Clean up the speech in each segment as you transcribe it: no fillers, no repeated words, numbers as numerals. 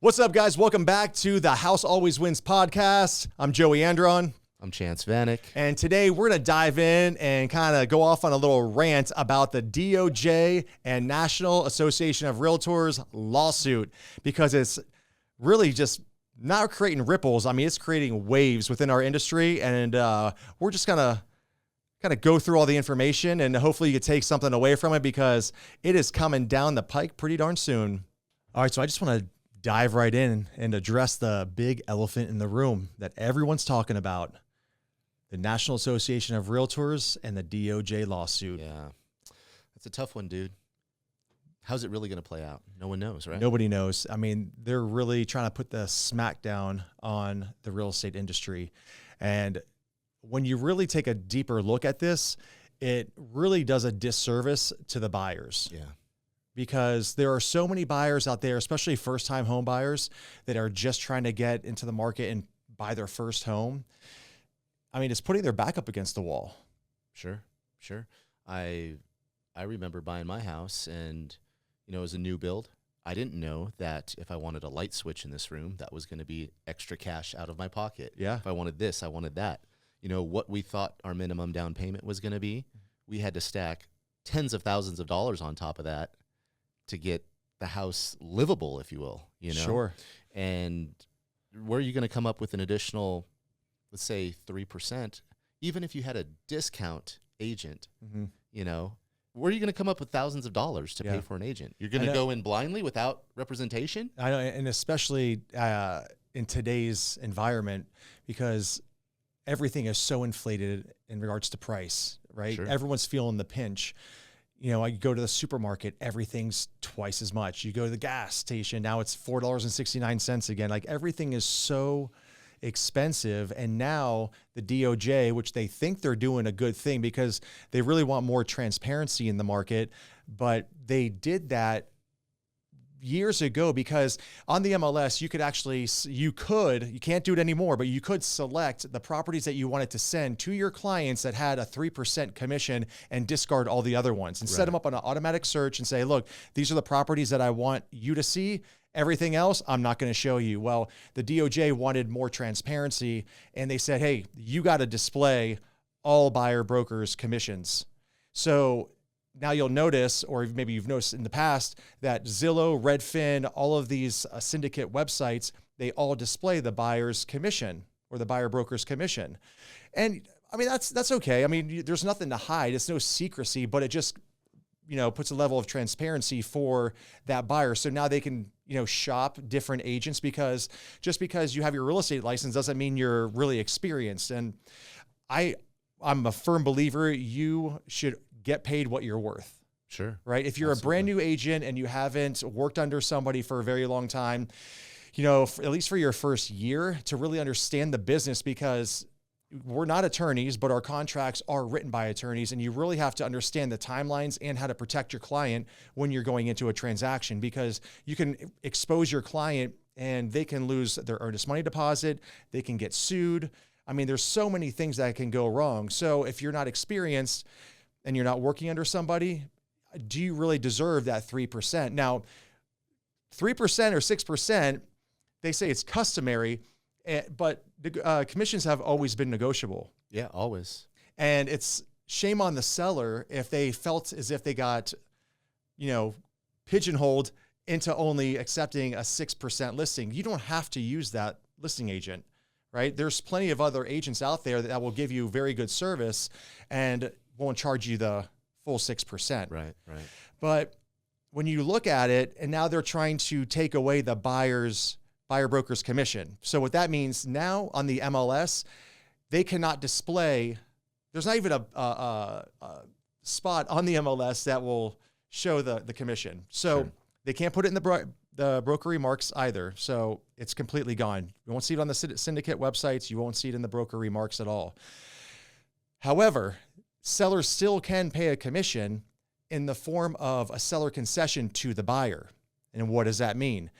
What's up, guys? Welcome back to the House Always Wins podcast. I'm Joey Andron. I'm Chance Vanek. And today we're going to dive in and kind of go off on a little rant about the DOJ and National Association of Realtors lawsuit, because it's really just not creating ripples. I mean, it's creating waves within our industry, and we're just going to kind of go through all the information, and hopefully you can take something away from it, because it is coming down the pike pretty darn soon. All right, so I just want to dive right in and address the big elephant in the room that everyone's talking about: the National Association of Realtors and the DOJ lawsuit. Yeah, that's a tough one, dude. How's it really going to play out? No one knows, right? Nobody knows. I mean, they're really trying to put the smackdown on the real estate industry. And when you really take a deeper look at this, it really does a disservice to the buyers. Yeah. Because there are so many buyers out there, especially first-time home buyers, that are just trying to get into the market and buy their first home. I mean, it's putting their back up against the wall. Sure. I remember buying my house, and it was a new build. I didn't know that if I wanted a light switch in this room, that was going to be extra cash out of my pocket. Yeah. If I wanted this, I wanted that. What we thought our minimum down payment was going to be, we had to stack tens of thousands of dollars on top of that to get the house livable, if you will, Sure. And where are you going to come up with an additional, let's say 3%, even if you had a discount agent, where are you going to come up with thousands of dollars to pay for an agent? You're going to go in blindly without representation? I know, and especially in today's environment, because everything is so inflated in regards to price, right? Sure. Everyone's feeling the pinch. I go to the supermarket, everything's twice as much. You go to the gas station, now it's $4.69 again. Like, everything is so expensive. And now the DOJ, which they think they're doing a good thing because they really want more transparency in the market, but they did that years ago, because on the MLS, you can't do it anymore, but you could select the properties that you wanted to send to your clients that had a 3% commission and discard all the other ones, and set them up on an automatic search and say, look, these are the properties that I want you to see. Everything else, I'm not going to show you. Well, the DOJ wanted more transparency, and they said, hey, you got to display all buyer brokers' commissions. So now you'll notice, or maybe you've noticed in the past, that Zillow, Redfin, all of these syndicate websites, they all display the buyer's commission or the buyer broker's commission. And I mean, that's okay. I mean, there's nothing to hide. It's no secrecy, but it just, puts a level of transparency for that buyer. So now they can, shop different agents, because just because you have your real estate license doesn't mean you're really experienced. And I'm a firm believer you should get paid what you're worth. Sure. Right? If you're a brand new agent and you haven't worked under somebody for a very long time, at least for your first year, to really understand the business, because we're not attorneys, but our contracts are written by attorneys, and you really have to understand the timelines and how to protect your client when you're going into a transaction, because you can expose your client and they can lose their earnest money deposit. They can get sued. I mean, there's so many things that can go wrong. So if you're not experienced and you're not working under somebody, do you really deserve that 3%? Now, 3% or 6%, they say it's customary, but the commissions have always been negotiable. Yeah, always. And it's shame on the seller if they felt as if they got, pigeonholed into only accepting a 6% listing. You don't have to use that listing agent, right? There's plenty of other agents out there that will give you very good service and won't charge you the full 6%. Right. But when you look at it, and now they're trying to take away the buyer broker's commission. So what that means now on the MLS, they cannot display, there's not even a spot on the MLS that will show the commission. So Sure. They can't put it in the broker remarks either. So it's completely gone. You won't see it on the syndicate websites. You won't see it in the broker remarks at all. However, sellers still can pay a commission in the form of a seller concession to the buyer. And what does that mean?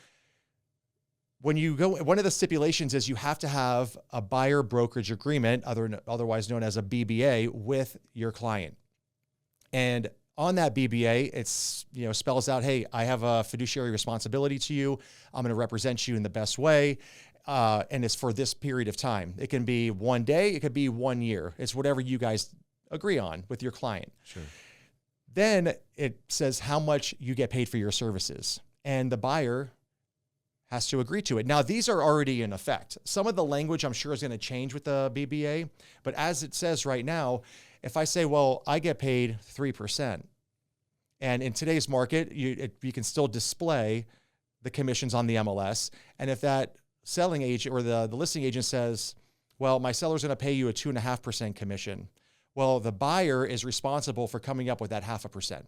When you go, one of the stipulations is you have to have a buyer brokerage agreement, otherwise known as a BBA, with your client. And on that BBA, it's, spells out, hey, I have a fiduciary responsibility to you. I'm going to represent you in the best way. And it's for this period of time. It can be 1 day. It could be 1 year. It's whatever you guys agree on with your client. Sure. Then it says how much you get paid for your services, and the buyer has to agree to it. Now, these are already in effect. Some of the language I'm sure is going to change with the BBA, but as it says right now, if I say, well, I get paid 3%, and in today's market, you can still display the commissions on the MLS. And if that selling agent or the listing agent says, well, my seller's going to pay you a 2.5% commission, well, the buyer is responsible for coming up with that 0.5%.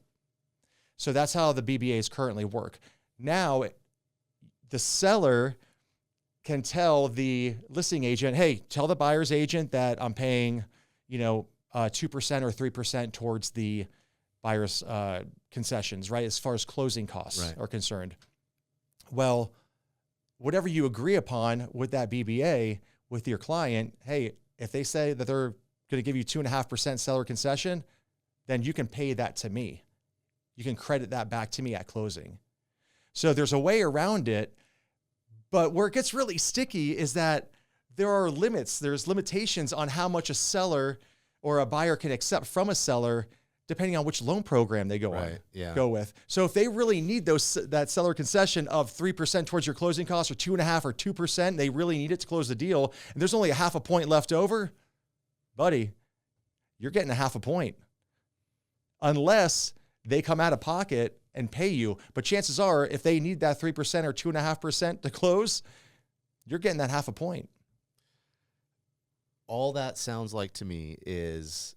So that's how the BBAs currently work. Now, the seller can tell the listing agent, hey, tell the buyer's agent that I'm paying, 2% or 3% towards the buyer's concessions, right? As far as closing costs are concerned. Well, whatever you agree upon with that BBA with your client, hey, if they say that they're going to give you 2.5% seller concession, then you can pay that to me. You can credit that back to me at closing. So there's a way around it, but where it gets really sticky is that there are limits. There's limitations on how much a seller or a buyer can accept from a seller, depending on which loan program they go with. So if they really need that seller concession of 3% towards your closing costs, or 2.5% or 2%, they really need it to close the deal, and there's only a 0.5 point left over, buddy, you're getting a 0.5 point. Unless they come out of pocket and pay you. But chances are, if they need that 3% or 2.5% to close, you're getting that 0.5 point. All that sounds like to me is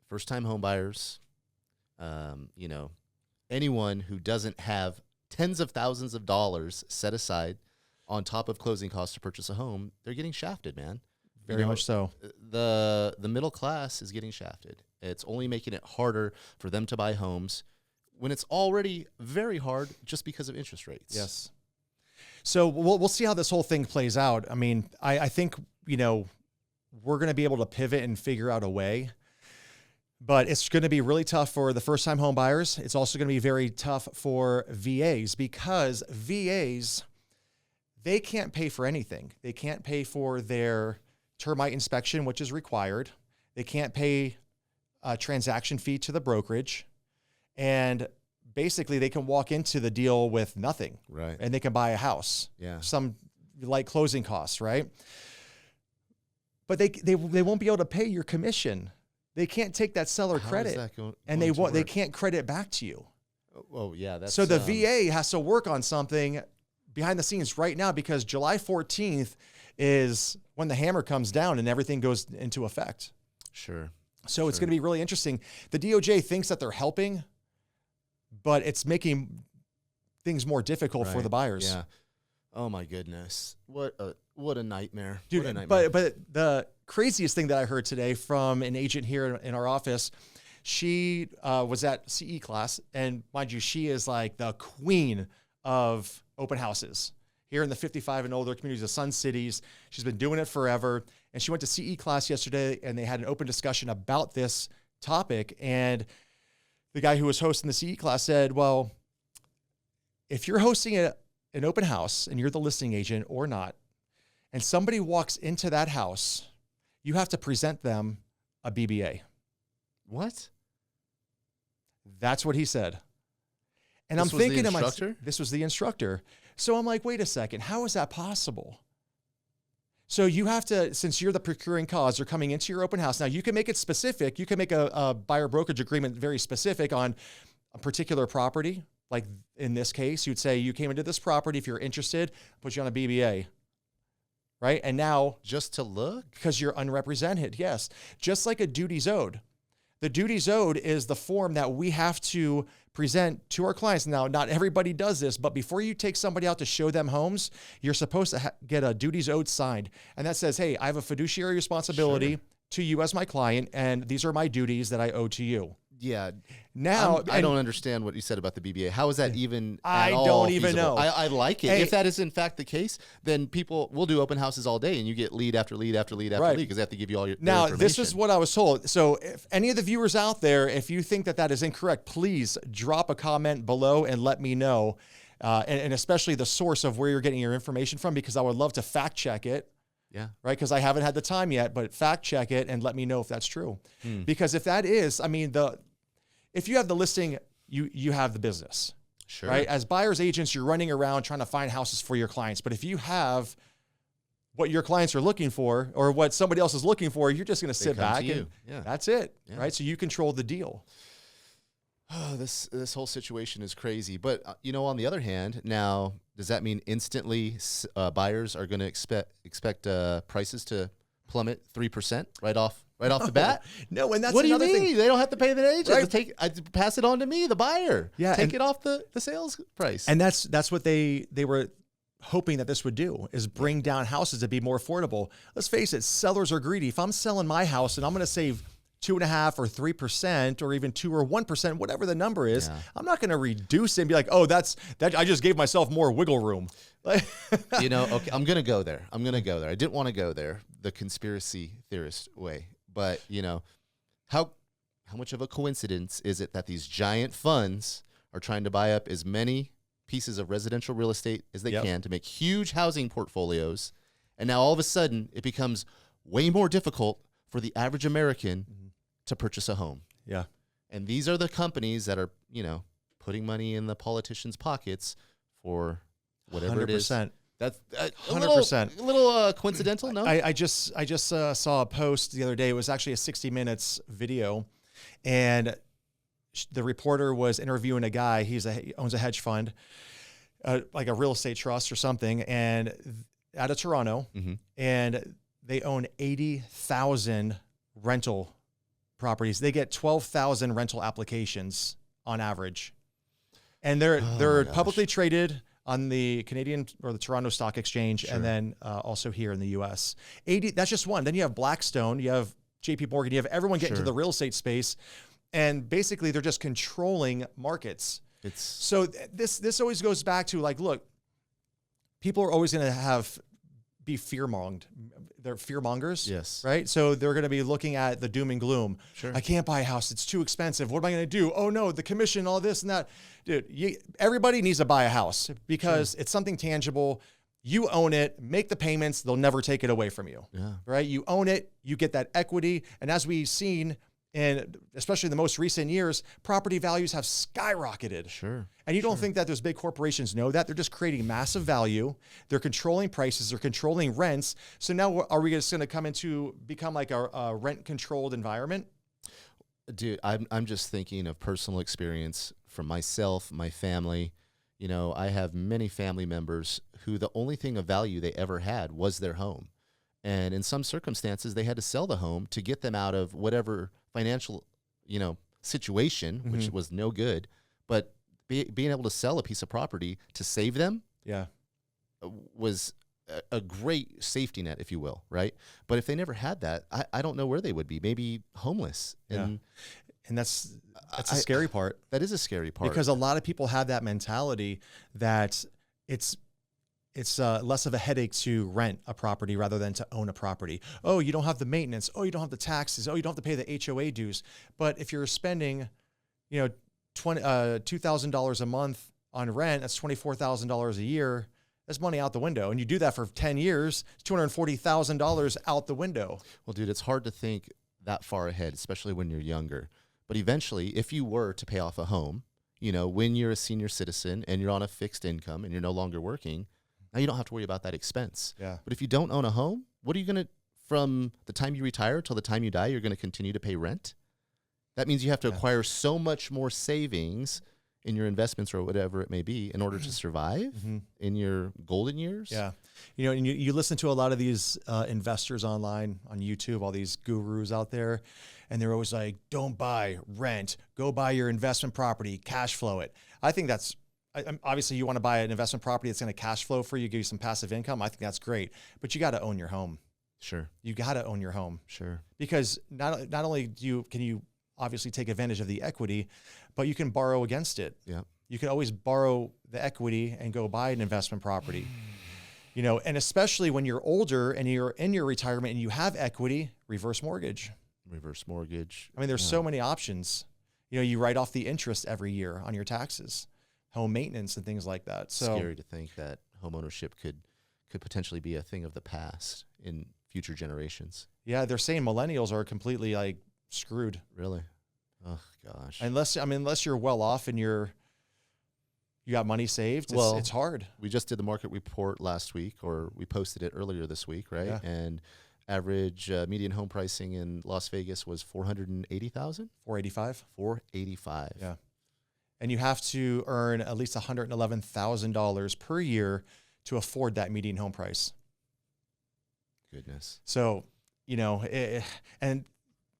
first-time home buyers, anyone who doesn't have tens of thousands of dollars set aside on top of closing costs to purchase a home, they're getting shafted, man. Very much so. The middle class is getting shafted. It's only making it harder for them to buy homes when it's already very hard just because of interest rates. Yes. So we'll see how this whole thing plays out. I mean, I think, we're going to be able to pivot and figure out a way, but it's going to be really tough for the first-time home buyers. It's also going to be very tough for VAs, because VAs, they can't pay for anything. They can't pay for their termite inspection, which is required. They can't pay a transaction fee to the brokerage. And basically they can walk into the deal with nothing. Right. And they can buy a house. Yeah. Some light closing costs, right? But they won't be able to pay your commission. They can't take that seller credit. And they can't credit it back to you. Oh, yeah. That's, so the VA has to work on something behind the scenes right now, because July 14th is when the hammer comes down and everything goes into effect. Sure. So it's going to be really interesting. The DOJ thinks that they're helping, but it's making things more difficult for the buyers. Yeah. Oh my goodness. What a nightmare. Dude, what a nightmare. But the craziest thing that I heard today from an agent here in our office, she was at CE class, and mind you, she is like the queen of open houses here in the 55 and older communities of Sun Cities. She's been doing it forever. And she went to CE class yesterday, and they had an open discussion about this topic. And the guy who was hosting the CE class said, well, if you're hosting an open house and you're the listing agent or not, and somebody walks into that house, you have to present them a BBA. What? That's what he said. And I'm thinking to myself, this was the instructor. So I'm like, wait a second, how is that possible? So you have to, since you're the procuring cause, they're coming into your open house. Now you can make it specific. You can make a buyer brokerage agreement very specific on a particular property. Like in this case, you'd say you came into this property. If you're interested, put you on a BBA. Right? And now, just to look? Because you're unrepresented. Yes. Just like a duties owed. The duties owed is the form that we have to present to our clients. Now, not everybody does this, but before you take somebody out to show them homes, you're supposed to get a duties owed signed. And that says, hey, I have a fiduciary responsibility to you as my client, and these are my duties that I owe to you. Yeah. Now, I don't understand what you said about the BBA. How is that even I at all don't even feasible? know. I like it. Hey. If that is in fact the case, then people will do open houses all day, and you get lead after lead after lead after Right. lead because they have to give you all your their Now, information. this is what I was told. So if any of the viewers out there, if you think that that is incorrect, please drop a comment below and let me know. And especially the source of where you're getting your information from, because I would love to fact check it. Yeah. Right. Because I haven't had the time yet, but fact check it and let me know if that's true. Because if that is, I mean, if you have the listing, you have the business. Sure. Right. As buyer's agents, you're running around trying to find houses for your clients. But if you have what your clients are looking for or what somebody else is looking for, you're just going to sit back and that's it. Yeah. Right. So you control the deal. Oh, this whole situation is crazy. But, on the other hand, now, does that mean instantly buyers are going to expect prices to plummet 3% right off the bat? No, and that's what another do you mean? thing. They don't have to pay the agent. Right. Pass it on to me, the buyer. Yeah, take it off the sales price. And that's what they were hoping that this would do, is bring down houses to be more affordable. Let's face it, sellers are greedy. If I'm selling my house and I'm going to save 2.5% or 3% or even 2 or 1%, whatever the number is, I'm not going to reduce it and be like, oh, that I just gave myself more wiggle room. Okay, I'm going to go there. I didn't want to go there, the conspiracy theorist way. But, how much of a coincidence is it that these giant funds are trying to buy up as many pieces of residential real estate as they can to make huge housing portfolios, and now all of a sudden it becomes way more difficult for the average American to purchase a home. Yeah. And these are the companies that are, putting money in the politicians' pockets for whatever 100%. it is. That's 100%. A little coincidental, no? I just saw a post the other day. It was actually a 60 Minutes video, and the reporter was interviewing a guy. He owns a hedge fund, like a real estate trust or something, and out of Toronto, and they own 80,000 rental properties. They get 12,000 rental applications on average, and they're publicly traded on the Canadian or the Toronto Stock Exchange, and then also here in the U.S. 80. That's just one. Then you have Blackstone, you have J.P. Morgan, you have everyone get into the real estate space, and basically they're just controlling markets. So this always goes back to, like, look, people are always going to be fear-monged. They're fear-mongers. Yes. Right? So they're going to be looking at the doom and gloom. Sure. I can't buy a house. It's too expensive. What am I going to do? Oh, no, the commission, all this and that. Dude, everybody needs to buy a house because it's something tangible. You own it. Make the payments. They'll never take it away from you. Yeah. Right? You own it. You get that equity. And as we've seen, and especially in the most recent years, property values have skyrocketed. Sure. And you don't think that those big corporations know that? They're just creating massive value. They're controlling prices. They're controlling rents. So now are we just going to become like a rent-controlled environment? Dude, I'm just thinking of personal experience from myself, my family. I have many family members who the only thing of value they ever had was their home. And in some circumstances, they had to sell the home to get them out of whatever financial, situation, which was no good. But being able to sell a piece of property to save them was a great safety net, if you will, right? But if they never had that, I don't know where they would be. Maybe homeless. And that's a scary part. That is a scary part. Because a lot of people have that mentality that it's less of a headache to rent a property rather than to own a property. Oh, you don't have the maintenance. Oh, you don't have the taxes. Oh, you don't have to pay the HOA dues. But if you're spending, $2,000 a month on rent, that's $24,000 a year. That's money out the window. And you do that for 10 years, it's $240,000 out the window. Well, dude, it's hard to think that far ahead, especially when you're younger. But eventually, if you were to pay off a home, when you're a senior citizen and you're on a fixed income and you're no longer working, now you don't have to worry about that expense. Yeah. But if you don't own a home, what are you going to, from the time you retire till the time you die, you're going to continue to pay rent? That means you have to acquire so much more savings in your investments or whatever it may be in order to survive in your golden years. Yeah. And you listen to a lot of these investors online on YouTube, all these gurus out there, and they're always like, don't buy, rent, go buy your investment property, cash flow it. I think that's, obviously you want to buy an investment property that's going to cash flow for you, give you some passive income. I think that's great, but you got to own your home. Sure. You got to own your home. Sure. Because not only can you obviously take advantage of the equity, but you can borrow against it. Yeah. You can always borrow the equity and go buy an investment property. You know, and especially when you're older and you're in your retirement and you have equity, reverse mortgage. Reverse mortgage. I mean, there's so many options. You know, you write off the interest every year on your taxes, home maintenance and things like that. So scary to think that home ownership could potentially be a thing of the past in future generations. yeah, they're saying millennials are completely like screwed. Really? Oh gosh. Unless you're well off and you got money saved, it's hard. We just did the market report last week, or we posted it earlier this week, right? Yeah. And average median home pricing in Las Vegas was $480,000. 485. $485. Yeah. And you have to earn at least $111,000 per year to afford that median home price. Goodness. So, you know, and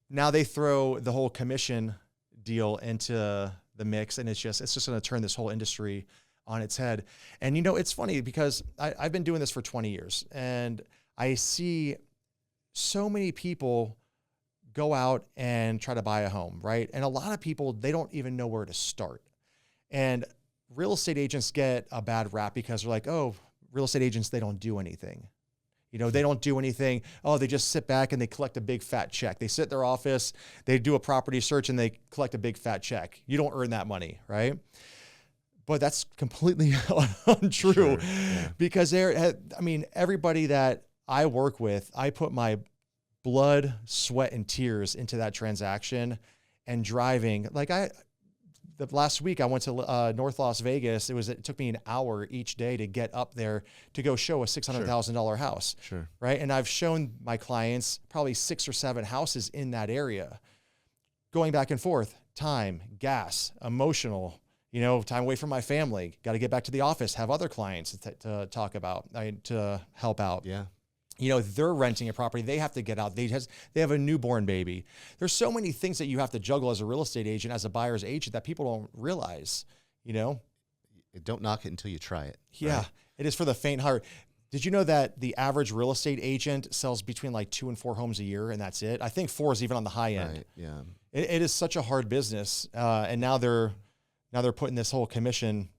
now they throw the whole commission deal into the mix, and it's just going to turn this whole industry on its head. And, you know, it's funny because I've been doing this for 20 years, and I see so many people go out and try to buy a home, right? And a lot of people, they don't even know where to start. And real estate agents get a bad rap because they're like, oh, real estate agents, they don't do anything. You know, they don't do anything. Oh, they just sit back and they collect a big fat check. They sit in their office, they do a property search, and they collect a big fat check. You don't earn that money, right? But that's completely untrue. Sure, yeah. Because everybody that I work with, I put my blood, sweat, and tears into that transaction. And driving, the last week I went to North Las Vegas. It took me an hour each day to get up there to go show a $600,000 house. Sure. Right. And I've shown my clients probably 6 or 7 houses in that area, going back and forth, time, gas, emotional, you know, time away from my family, got to get back to the office, have other clients to talk about, to help out. Yeah. You know, they're renting a property. They have to get out. They have a newborn baby. There's so many things that you have to juggle as a real estate agent, as a buyer's agent, that people don't realize, you know? Don't knock it until you try it. Yeah, right? It is for the faint heart. Did you know that the average real estate agent sells between like 2 and 4 homes a year, and that's it? I think 4 is even on the high end. Right, yeah. It is such a hard business. And now they're putting this whole commission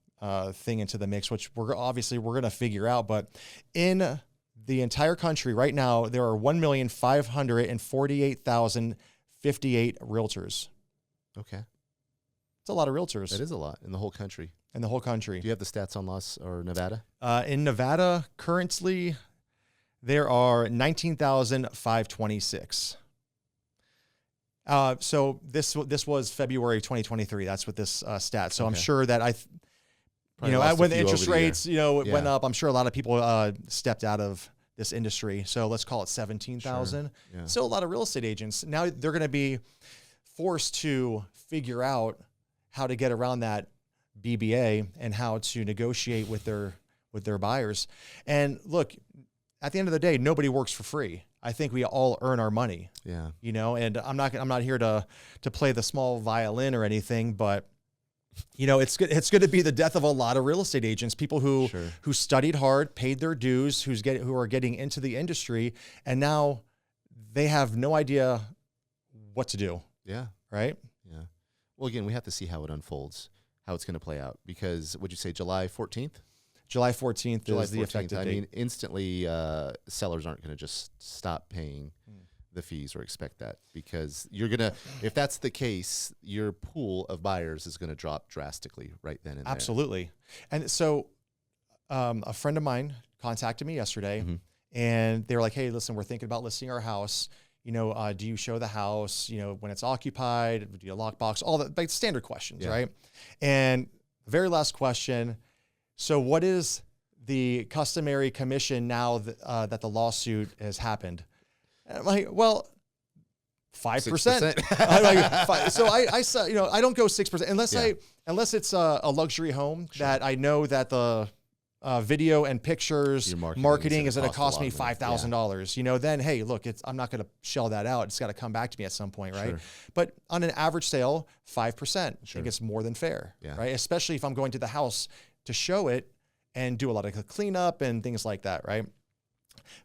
thing into the mix, which we're going to figure out. But in the entire country right now, there are 1,548,058 realtors. Okay. It's a lot of realtors. That is a lot in the whole country. In the whole country. Do you have the stats on Las or Nevada? In Nevada, currently, there are 19,526. So this was February 2023. That's what this stat. So I'm sure that when the interest rates, went up, I'm sure a lot of people stepped out of this industry. So let's call it 17,000. Sure. Yeah. So a lot of real estate agents, now they're going to be forced to figure out how to get around that BBA and how to negotiate with their buyers. And look, at the end of the day, nobody works for free. I think we all earn our money. Yeah. And I'm not here to play the small violin or anything, but it's good. It's going to be the death of a lot of real estate agents, people who studied hard, paid their dues, who are getting into the industry, and now they have no idea what to do. Yeah. Right. Yeah. Well, again, we have to see how it unfolds, how it's going to play out, because would you say July 14th? July 14th is the effective date. I mean, instantly, sellers aren't going to just stop paying the fees or expect that, because you're going to, if that's the case, your pool of buyers is going to drop drastically right then and there. Absolutely. And so a friend of mine contacted me yesterday and they were like, hey, listen, we're thinking about listing our house. Do you show the house, when it's occupied, do you lockbox, all the like standard questions, right? And the very last question, so what is the customary commission now that the lawsuit has happened? And I'm like, well, 5%. I'm like, so I saw, I don't go 6% unless it's a luxury home that I know that the video and pictures marketing is going to cost me $5,000. Then hey, look, I'm not going to shell that out. It's got to come back to me at some point, right? Sure. But on an average sale, 5%. I think it's more than fair, right? Especially if I'm going to the house to show it and do a lot of cleanup and things like that, right?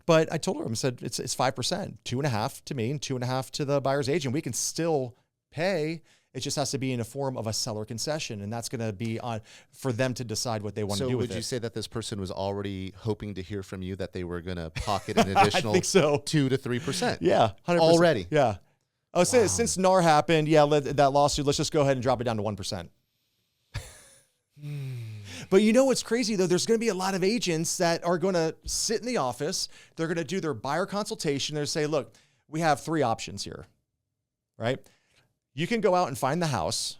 But I told her, I said, it's 5%, 2.5 to me and 2.5 to the buyer's agent. We can still pay. It just has to be in a form of a seller concession, and that's going to be on for them to decide what they want to do with it. So would you say that this person was already hoping to hear from you that they were going to pocket an additional I think so. 2 to 3%? Yeah, 100%. Already. Yeah. Oh, since NAR happened, that lawsuit, let's just go ahead and drop it down to 1%. But you know what's crazy, though? There's going to be a lot of agents that are going to sit in the office. They're going to do their buyer consultation. They're say, look, we have 3 options here, right? You can go out and find the house,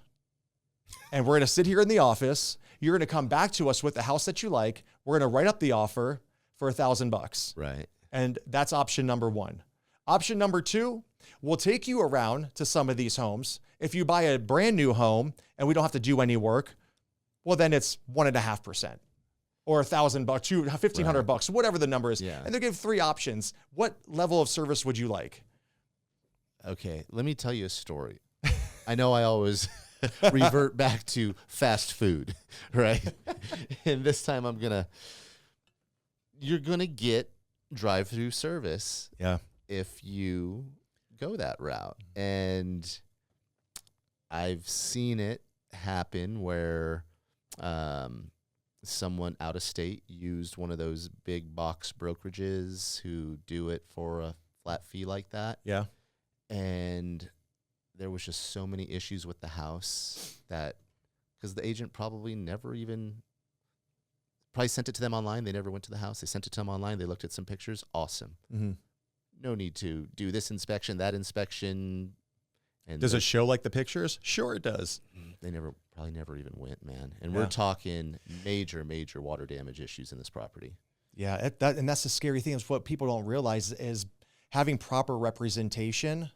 and we're going to sit here in the office. You're going to come back to us with the house that you like. We're going to write up the offer for $1,000. Right. And that's option number 1. Option number 2, we'll take you around to some of these homes. If you buy a brand new home and we don't have to do any work, well, then it's 1.5% or $1,000, $1,500, whatever the number is. Yeah. And they give 3 options. What level of service would you like? Okay, let me tell you a story. I know I always revert back to fast food, right? And this time you're going to get drive-through service if you go that route. And I've seen it happen where someone out of state used one of those big box brokerages who do it for a flat fee like that. Yeah. And there was just so many issues with the house that, because the agent probably sent it to them online. They never went to the house. They sent it to them online. They looked at some pictures. Awesome. Mm-hmm. No need to do this inspection, that inspection. And does it show like the pictures? Sure it does. They probably never even went, man. And we're talking major water damage issues in this property. Yeah, and that's the scary thing is what people don't realize is having proper representation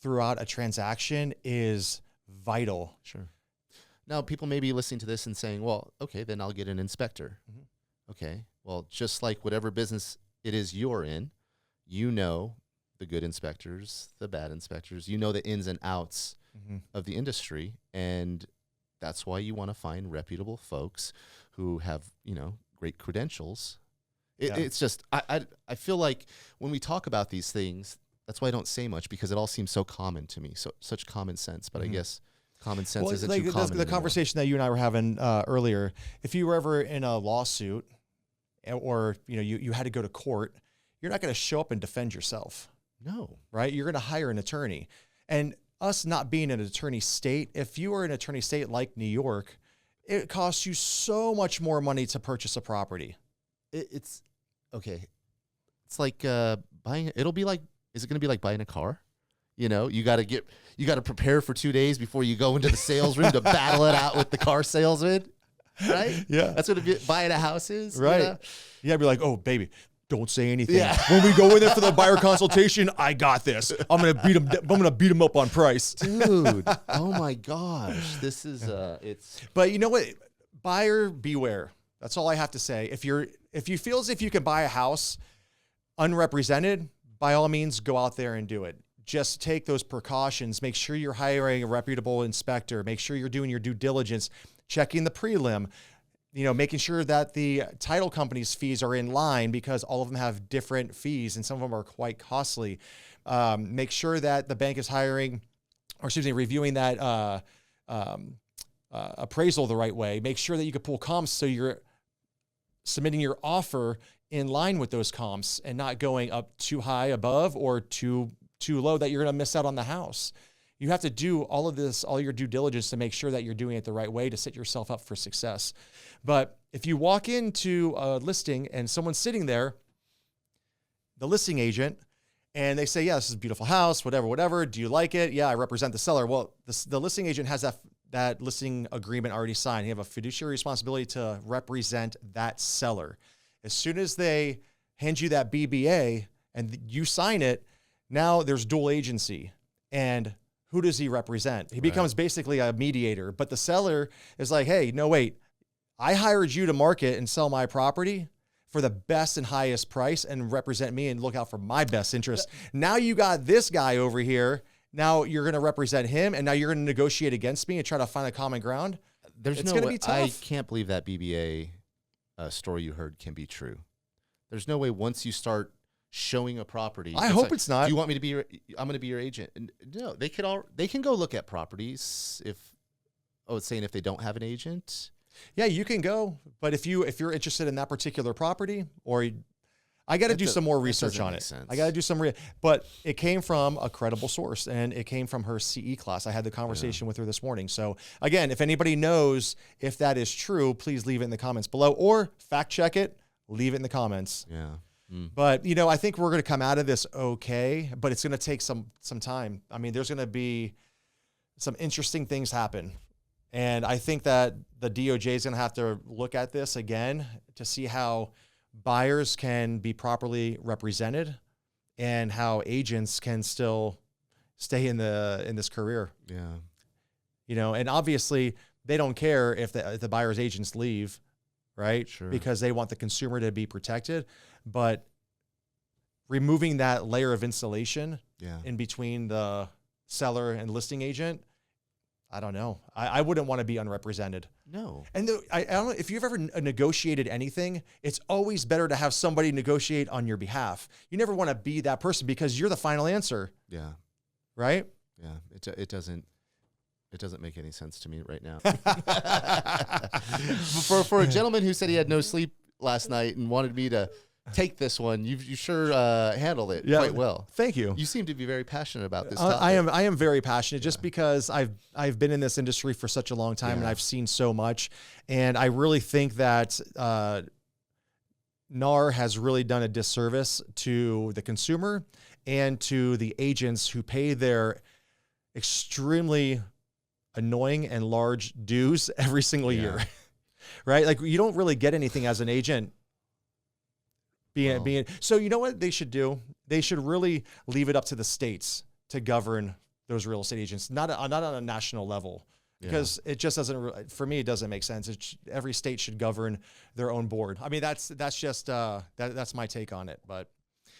throughout a transaction is vital. Sure. Now, people may be listening to this and saying, well, okay, then I'll get an inspector. Mm-hmm. Okay, well, just like whatever business it is you're in, you know the good inspectors, the bad inspectors, you know the ins and outs of the industry, and that's why you want to find reputable folks who have, great credentials. It's just, I feel like when we talk about these things, that's why I don't say much, because it all seems so common to me, such common sense. But I guess common sense isn't too common. The conversation that you and I were having earlier, if you were ever in a lawsuit or you had to go to court, you're not going to show up and defend yourself. No. Right? You're going to hire an attorney. And us not being an attorney state, if you were an attorney state like New York, it costs you so much more money to purchase a property. It's okay. It's like buying. It'll be like. Is it going to be like buying a car? You got to prepare for 2 days before you go into the sales room to battle it out with the car salesman, right? Yeah, that's what buying a house is, right? Yeah, be like, oh baby, don't say anything. Yeah. When we go in there for the buyer consultation, I got this. I'm gonna beat him up on price, dude. Oh my gosh, this is it's. But you know what? Buyer beware. That's all I have to say. If you feel as if you can buy a house unrepresented, by all means, go out there and do it. Just take those precautions. Make sure you're hiring a reputable inspector. Make sure you're doing your due diligence, checking the prelim, making sure that the title company's fees are in line, because all of them have different fees and some of them are quite costly. Make sure that the bank is reviewing that appraisal the right way. Make sure that you can pull comps so you're submitting your offer in line with those comps and not going up too high above or too low that you're going to miss out on the house. You have to do all of this, all your due diligence, to make sure that you're doing it the right way to set yourself up for success. But if you walk into a listing and someone's sitting there, the listing agent, and they say, yeah, this is a beautiful house, whatever. Do you like it? Yeah, I represent the seller. Well, the listing agent has that listing agreement already signed. You have a fiduciary responsibility to represent that seller. As soon as they hand you that BBA and you sign it, now there's dual agency. And who does he represent? He becomes basically a mediator. But the seller is like, hey, no, wait. I hired you to market and sell my property for the best and highest price and represent me and look out for my best interest. Now you got this guy over here. Now you're going to represent him, and now you're going to negotiate against me and try to find a common ground. It's going to be tough. I can't believe that BBA story you heard can be true. There's no way once you start showing a property. I hope it's not. Do you want me to be I'm going to be your agent? And no, they can go look at properties it's saying if they don't have an agent. Yeah, you can go, but if you're interested in that particular property, I got to do some more research on it. Sense. I got to do some, but it came from a credible source, and it came from her CE class. I had the conversation with her this morning. So again, if anybody knows if that is true, please leave it in the comments below, or fact check it, leave it in the comments. Yeah. But I think we're going to come out of this okay, but it's going to take some time. I mean, there's going to be some interesting things happen. And I think that the DOJ is going to have to look at this again to see how buyers can be properly represented and how agents can still stay in this career. Yeah. And obviously they don't care if the buyer's agents leave, right? Sure. Because they want the consumer to be protected. But removing that layer of insulation in between the seller and listing agent, I don't know. I wouldn't want to be unrepresented. No. And I don't know if you've ever negotiated anything, it's always better to have somebody negotiate on your behalf. You never want to be that person because you're the final answer. Yeah. Right? Yeah. It doesn't make any sense to me right now. For a gentleman who said he had no sleep last night and wanted me to take this one, you sure handled it quite well. Thank you. You seem to be very passionate about this topic. I am very passionate just because I've been in this industry for such a long time and I've seen so much, and I really think that NAR has really done a disservice to the consumer and to the agents who pay their extremely annoying and large dues every single year. Right? Like, you don't really get anything as an agent. So you know what they should do? They should really leave it up to the states to govern those real estate agents, not on a national level, because it just doesn't. For me, it doesn't make sense. Every state should govern their own board. I mean, that's just that's my take on it. But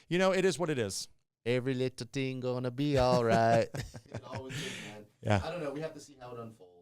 it is what it is. Every little thing gonna be all right. It always is, man. Yeah. I don't know. We have to see how it unfolds.